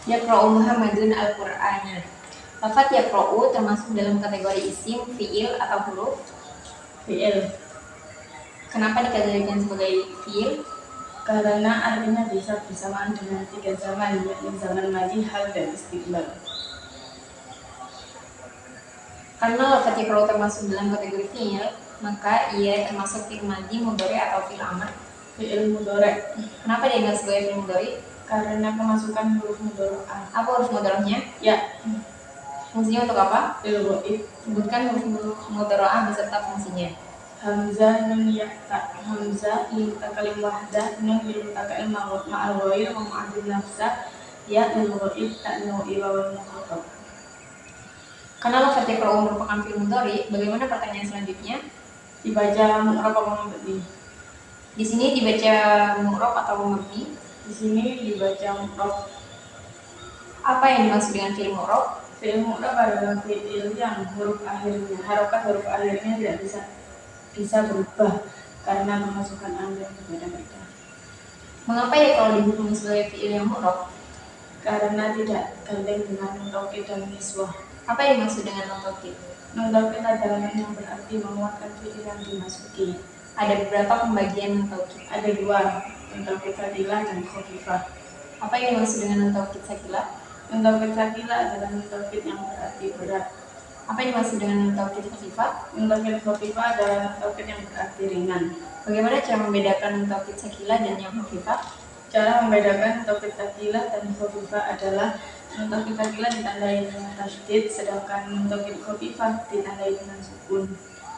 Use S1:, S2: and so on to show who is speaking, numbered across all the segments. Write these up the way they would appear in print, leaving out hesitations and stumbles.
S1: Yaqra'u Muhammadun Al-Qur'ana. Lafaz yaqra'u termasuk dalam kategori isim, fiil, atau huruf?
S2: Fiil.
S1: Kenapa dikategorikan sebagai fiil?
S2: Karena artinya bisa bersamaan dengan 3 zaman, yakni zaman madi, hal, dan istiqbal.
S1: Karena lafaz yaqra'u termasuk dalam kategori fiil, maka ia termasuk fiil madi, mudhari, atau fiil amr.
S2: Fiil mudhari.
S1: Kenapa dianggap sebagai fiil mudhari?
S2: Karena kemasukan huruf mudhari'ah.
S1: Apa huruf mudhari'ahnya?
S2: Ya.
S1: Fungsinya untuk apa?
S2: Ilgoib.
S1: Sebutkan huruf mudhari'ah beserta fungsinya.
S2: Hamzah, nun, ya, ta. Hamzah lil mutakalim wahdah, nun lil mutakalim ma'al ghair wa ma'adil nafsah, ya lil ghaib, ta nau'iba wal mukhatab.
S1: Karena lafaz yaqra'u merupakan fi'il mudhari, bagaimana pertanyaan selanjutnya?
S2: Dibaca mu'rab atau mabni?
S1: Di sini dibaca mu'rab atau mabni?
S2: Di sini dibaca mu'rab.
S1: Apa yang dimaksud dengan fi'il mu'rab?
S2: Fi'il mu'rab adalah fi'il yang harokat huruf akhirnya tidak bisa berubah karena kemasukan amil berbeda-beda.
S1: Mengapa ya kalau dihukumi sebagai fi'il yang mu'rab?
S2: Karena tidak gandeng dengan nun taukid dan niswah.
S1: Apa yang dimaksud dengan nun taukid?
S2: Nun taukid adalah nun yang berarti menguatkan fi'il yang dimasuki.
S1: Ada beberapa pembagian nun taukid?
S2: Ada 2, nun taukid sakilah dan khafifah.
S1: Apa yang dimaksud dengan nun taukid sakilah?
S2: Nun taukid sakilah adalah nun taukid yang berarti berat.
S1: Apa yang dimaksud dengan nun taukid khafifah?
S2: Nun taukid khafifah adalah nun taukid yang berarti ringan.
S1: Bagaimana cara membedakan nun taukid sakilah dan yang khafifah?
S2: Cara membedakan nun taukid sakilah dan khafifah adalah nun taukid sakilah ditandai dengan tasydid, sedangkan nun taukid khafifah ditandai dengan sukun.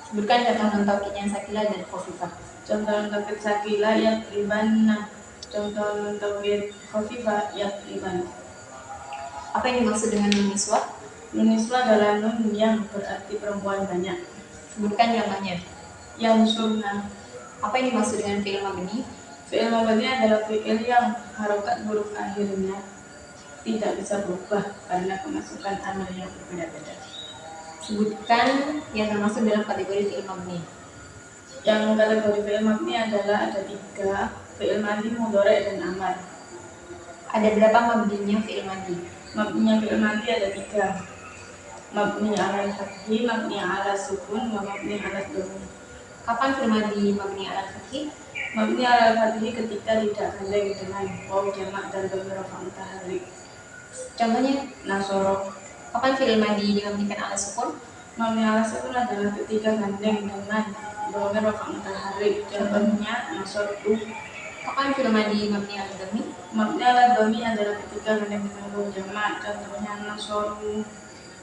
S1: Sebutkan contoh nun taukid yang sakilah dan khafifah.
S2: Contoh nun taukid sakilah yaqribanna, contoh nun taukid khafifah yaqriban.
S1: Apa yang dimaksud dengan nun niswah?
S2: Nun niswah adalah nun yang berarti perempuan banyak.
S1: Sebutkan contohnya.
S2: Yansurna.
S1: Apa yang dimaksud dengan fi'il mabni?
S2: Fi'il mabni adalah fi'il yang harokat huruf akhirnya tidak bisa berubah karena kemasukan amil yang berbeda-beda.
S1: Sebutkan yang termasuk dalam kategori fi'il mabni.
S2: Yang kategori fi'il mabni adalah ada 3, fi'il madi, mudhari, dan amar.
S1: Ada berapa mabninya fi'il madi?
S2: Mabninya fi'il madi ada 3. Mabni ala fathi, mabni ala sukun, mabni ala dhamma.
S1: Kapan fi'il madi mabni ala fathi?
S2: Mabni ala fathi ketika tidak gandeng dengan waw jamak dan dhamir rafa' mutaharrik.
S1: Contohnya
S2: nasoro.
S1: Kapan fi'il madi dimabnikan ala sukun?
S2: Mabni ala sukun adalah ketika gandeng dengan dhamir rafa' mutaharrik. Contohnya nasortu.
S1: Kapan fi'il madi mabni ala dhammi?
S2: Mabni ala dhammi adalah ketika gandeng dengan waw jamak. Contohnya nasoru.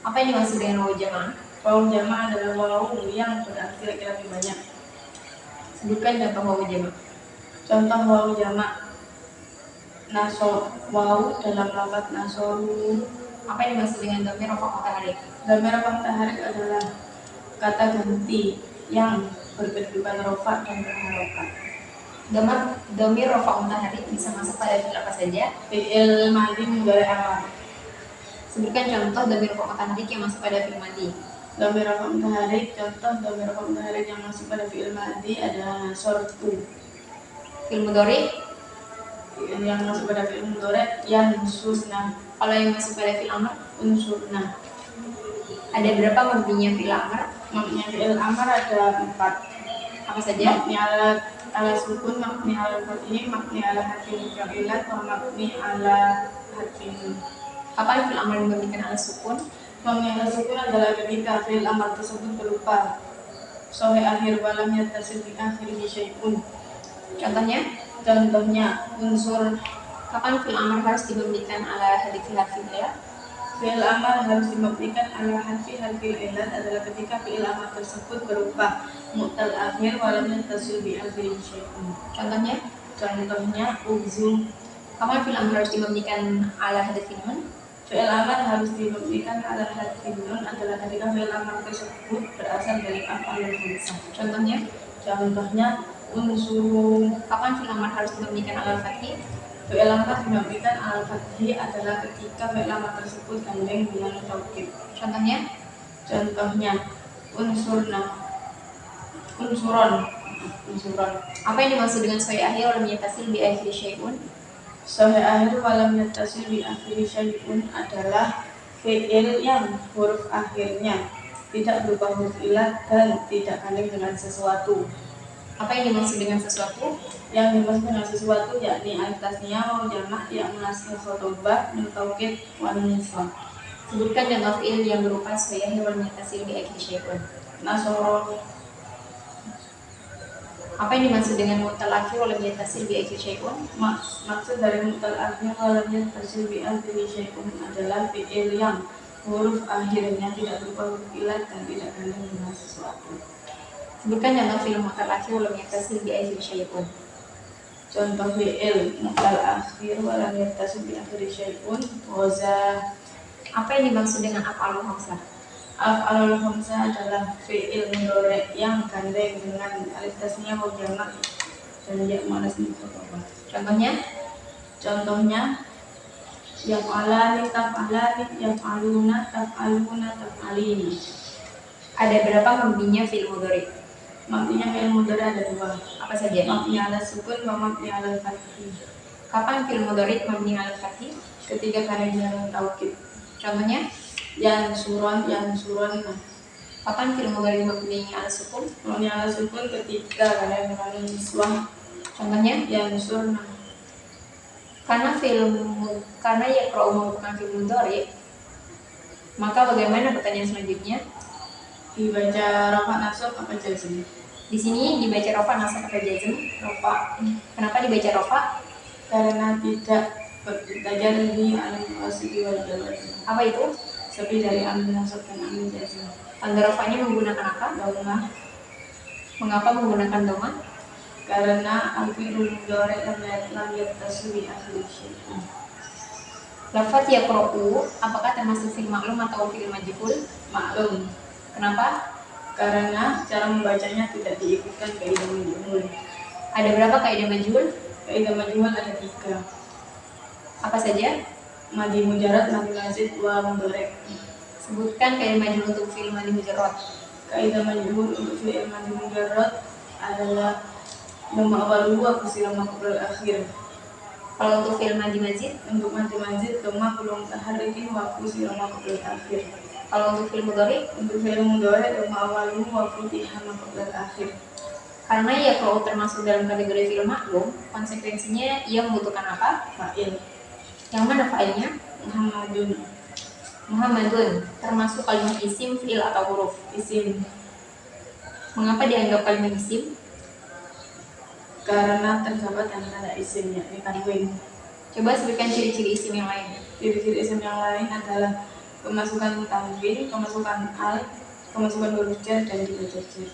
S1: Apa yang dimaksud dengan waw jamak?
S2: Waw jamak adalah waw yang berarti laki-laki banyak.
S1: Sebutkan contoh waw jamak.
S2: Contoh waw jamak. Waw dalam lafaz nasoru.
S1: Apa yang dimaksud dengan dhamir rafa' mutaharrik?
S2: Dhamir rafa' mutaharrik adalah kata ganti yang berkedudukan rafa' dan berharokat.
S1: Dhamir rafa' mutaharrik bisa masuk pada fi'il apa saja?
S2: Fi'il madi, mudhari, amar.
S1: Sebutkan contoh dhamir rafa' mutaharrik yang masuk pada fi'il madi.
S2: Dhamir rafa' mutaharrik, contoh dhamir rafa' mutaharrik yang masuk pada fi'il madi adalah nasortu.
S1: Fi'il mudhari
S2: yang masuk pada fi'il mudhari yansurna.
S1: Kalau yang masuk pada fi'il amr,
S2: unsurna.
S1: Ada berapa mabninya fi'il amr?
S2: Mabninya fi'il amr ada 4.
S1: Apa saja?
S2: Mabni ala sukun, mabni ala fathi, mabni ala harfin fa'ilat, mabni ala harfin.
S1: Kapan fi'il amr dimabnikan ala sukun?
S2: Mabni ala sukun adalah ketika fi'il amr tersebut berupa sahih akhir walam yattasil bi akhirih syai'un. Contohnya unsur.
S1: Kapan fi'il amr harus dimabnikan ala harfil ilat?
S2: Fi'il amr harus dimabnikan ala harfil ilat adalah ketika fi'il amr tersebut berupa mu'tal akhir walam yattasil bi akhirih syai'un. Contohnya uzum.
S1: Kapan fi'il amr harus dimabnikan ala harfin nun?
S2: Fi'il amr harus dimabnikan ala harfin nun adalah ketika fi'il amr tersebut berasal dari af'alul khamsah. Contohnya unsuru.
S1: Kapan fi'il amr harus dimabnikan ala fathi?
S2: Fi'il amr dimabnikan ala fathi adalah ketika fi'il amr tersebut gandeng dengan taukid. Contohnya unsurna, unsuron.
S1: Apa yang dimaksud dengan sahih akhir walam yattasil bi akhirih syai'un?
S2: Sahih akhir walam yattasil bi akhiri syai'un adalah fi'il yang huruf akhirnya tidak berupa huruf ilah dan tidak kandung dengan sesuatu.
S1: Apa yang dimaksud dengan sesuatu?
S2: Yang dimaksud dengan sesuatu yakni alif tasniyah wa jamak yang menasih khotobah min taukid wa nisbah.
S1: Sebutkan contoh fi'il yang berupa sahih wal yattasil bi akhiri syai'un.
S2: Nasoro.
S1: Apa yang dimaksud dengan mu'tal akhir wal yattasil bi akhiri syai'un?
S2: Maksud dari mu'tal akhir wal yattasil bi akhiri syai'un adalah fi'il yang huruf akhirnya tidak berupa huruf ilah dan tidak kandung dengan sesuatu.
S1: Sebutkan contoh fi'il mu'tal akhir wal yattasil bi akhiri syai'un.
S2: Contoh fi'il mu'tal akhir wal yattasil bi akhiri syai'un ghaza.
S1: Apa yang dimaksud dengan af'alul khamsah?
S2: Af'alul khamsah adalah fi'il mudhari' yang gandeng dengan alif tasniyah wa jamak dan ya manas mukhatabah. Contohnya yaf'alani taf'alani yaf'aluna taf'aluna taf'alini.
S1: Ada berapa mabninya fi'il mudhari'?
S2: Mabninya fi'il mudhari' ada dua.
S1: Apa saja?
S2: Mabni ala sukun wa mabni ala fathih.
S1: Kapan fi'il mudhari' mabni ala fathih?
S2: Ketika kandung dengan taukid.
S1: Contohnya?
S2: Yang suron.
S1: Kapan fi'il mudhari' mabni ala sukun?
S2: Mabni ala sukun ketika kandung dengan niswah.
S1: Contohnya?
S2: Yang surna.
S1: Karena yaqra'u merupakan fi'il mudhari', maka bagaimana pertanyaan selanjutnya?
S2: Dibaca rafa nasab apa jazm?
S1: Di sini dibaca rafa nasab atau jazm?
S2: Rafa.
S1: Kenapa dibaca rafa?
S2: Karena tidak bertajalli al-muwasibi wal jawazim.
S1: Apa itu?
S2: Seperti dari ambil nasab dan ambil jazm.
S1: Tanda rafanya menggunakan apa?
S2: Dhammah.
S1: Mengapa menggunakan dhammah?
S2: Karena al-fi'lul mudhari' lam yattasil bi akhir syai'in.
S1: Lafaz yaqra'u apakah termasuk fi'il maklum atau fi'il majhul?
S2: Maklum.
S1: Kenapa?
S2: Karena cara membacanya tidak diikutkan kaidah majhul.
S1: Ada berapa kaidah majhul?
S2: Kaidah majhul ada 3.
S1: Apa saja?
S2: Madi mujarrad, madi mazid, wa mudhari'.
S1: Sebutkan kaidah majhul untuk fi'il madi mujarrad.
S2: Kaidah majhul untuk fi'il madi mujarrad adalah dhamma awaluhu wa kusira ma qabla akhir.
S1: Kalau untuk fi'il madi mazid?
S2: Untuk madi mazid dhamma kullu mutaharrikin wa kusira ma qabla akhir.
S1: Kalau untuk fi'il mudhari?
S2: Untuk fi'il mudhari dhamma awaluhu wa futiha ma qabla akhir.
S1: Karena yaqra'u termasuk dalam kategori fi'il maklum, konsekuensinya ia membutuhkan apa?
S2: Fa'il.
S1: Yang mana fa'ilnya? Muhammadun termasuk kalimat isim, fi'il atau huruf?
S2: Isim.
S1: Mengapa dianggap kalimat isim?
S2: Karena terdapat antara isim yakni tanwin.
S1: Coba sebutkan ciri-ciri isim yang lain.
S2: Ciri-ciri isim yang lain adalah kemasukan tanwin, kemasukan al, kemasukan huruf jar dan dibaca jar.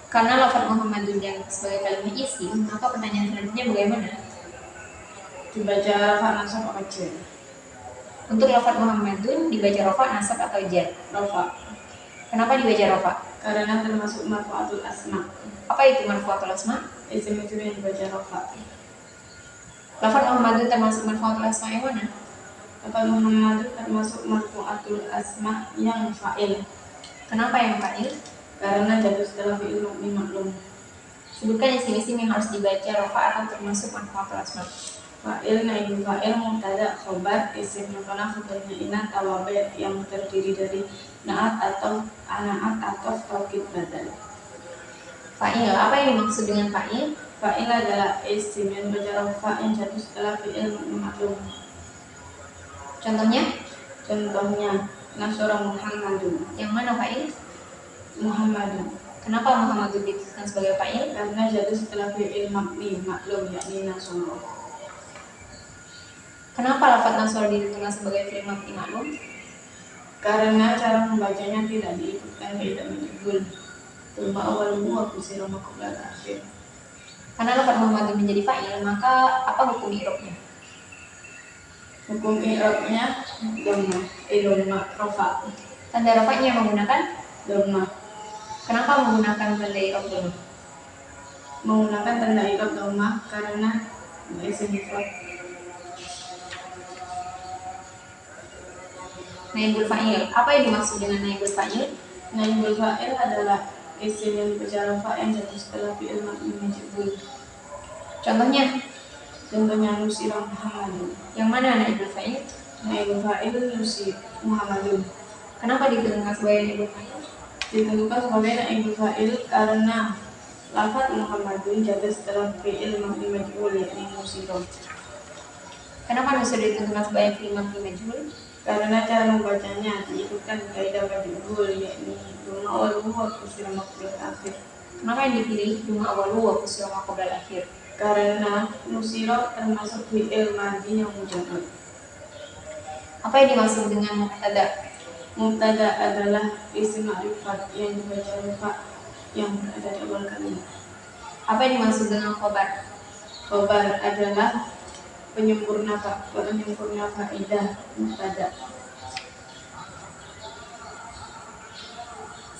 S1: Karena lafaz Muhammadun dianggap sebagai kalimat isim, maka pertanyaan selanjutnya bagaimana?
S2: Dibaca rafa nasab apa jar?
S1: Untuk lafaz Muhammadun dibaca rafa, nasab atau jar?
S2: Rafa.
S1: Kenapa dibaca rafa?
S2: Karena termasuk marfu'atul asma.
S1: Apa itu marfu'atul asma?
S2: Isim itu yang dibaca rafa.
S1: Lafaz Muhammadun termasuk marfu'atul asma yang mana?
S2: Lafaz Muhammadun termasuk marfu'atul asma yang fa'il.
S1: Kenapa yang fa'il?
S2: Karena jatuh setelah fi'il mabni maklum.
S1: Sebutkan isim-isim yang harus dibaca rafa atau termasuk marfu'atul asma.
S2: Fa'il, naibul fa'il, mubtada, khobar, isim mufrad, khabarnya inat, tawabi' yang terdiri dari naat atau anaat atau taukid badal.
S1: Fa'il, apa yang dimaksud dengan fa'il?
S2: Fa'il adalah isim yang dibaca rafa yang jatuh setelah fi'il mabni maklum. Contohnya nasara Muhammadun.
S1: Yang mana fa'il?
S2: Muhammadun.
S1: Kenapa Muhammadun dituliskan sebagai fa'il?
S2: Karena jatuh setelah fi'il mabni maklum yakni nasara.
S1: Kenapa lafaz nasara ditentukan sebagai fi'il mabni maklum?
S2: Karena cara membacanya tidak diikutkan kaidah majhul. Dhamma awaluhu wa kusira ma qabla akhir.
S1: Karena lafaz Muhammadun menjadi fa'il, maka apa hukum i'rabnya?
S2: Hukum i'rabnya dhamma rafa.
S1: Tanda rafa'nya menggunakan
S2: Dhamma.
S1: Kenapa menggunakan tanda i'rab dhamma?
S2: Menggunakan tanda i'rab dhamma karena isim mufrad.
S1: Naibul fa'il. Apa yang dimaksud dengan naibul fa'il?
S2: Naibul fa'il adalah isim yang dibaca rafa yang jatuh setelah fi'il mabni majhul.
S1: Contohnya,
S2: nusira Muhammadun.
S1: yang mana naibul fa'il?
S2: Naibul fa'il Muhammadun.
S1: Kenapa ditentukan sebagai naibul fa'il?
S2: Ditentukan sebagai naibul fa'il karena lafaz Muhammadun jatuh setelah fi'il mabni majhul yakni nusira.
S1: Kenapa nusir ditentukan sebagai fi'il mabni majhul?
S2: Karena cara membacanya diikutkan kaidah majhul yakni duma awal wa kusira maqbil akhir.
S1: Kenapa yang dipilih duma awal wa kusira maqbil akhir?
S2: Karena nusira termasuk fi'il madhi yang mujarrad.
S1: Apa yang dimaksud dengan mubtada?
S2: Mubtada adalah isim ma'rifat yang dibaca rufa yang berada di awal kalimat.
S1: Apa yang dimaksud dengan khobar?
S2: Khobar adalah penyempurna faedah mubtada.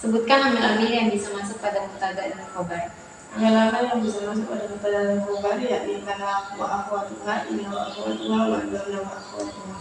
S1: Sebutkan amil-amil yang bisa masuk pada mubtada dan khobar.
S2: Amil-amil yang bisa masuk pada mubtada dan khobar yakni kana wa akhwatuha, inna wa akhwatuha, wa donna wa akhwatuha.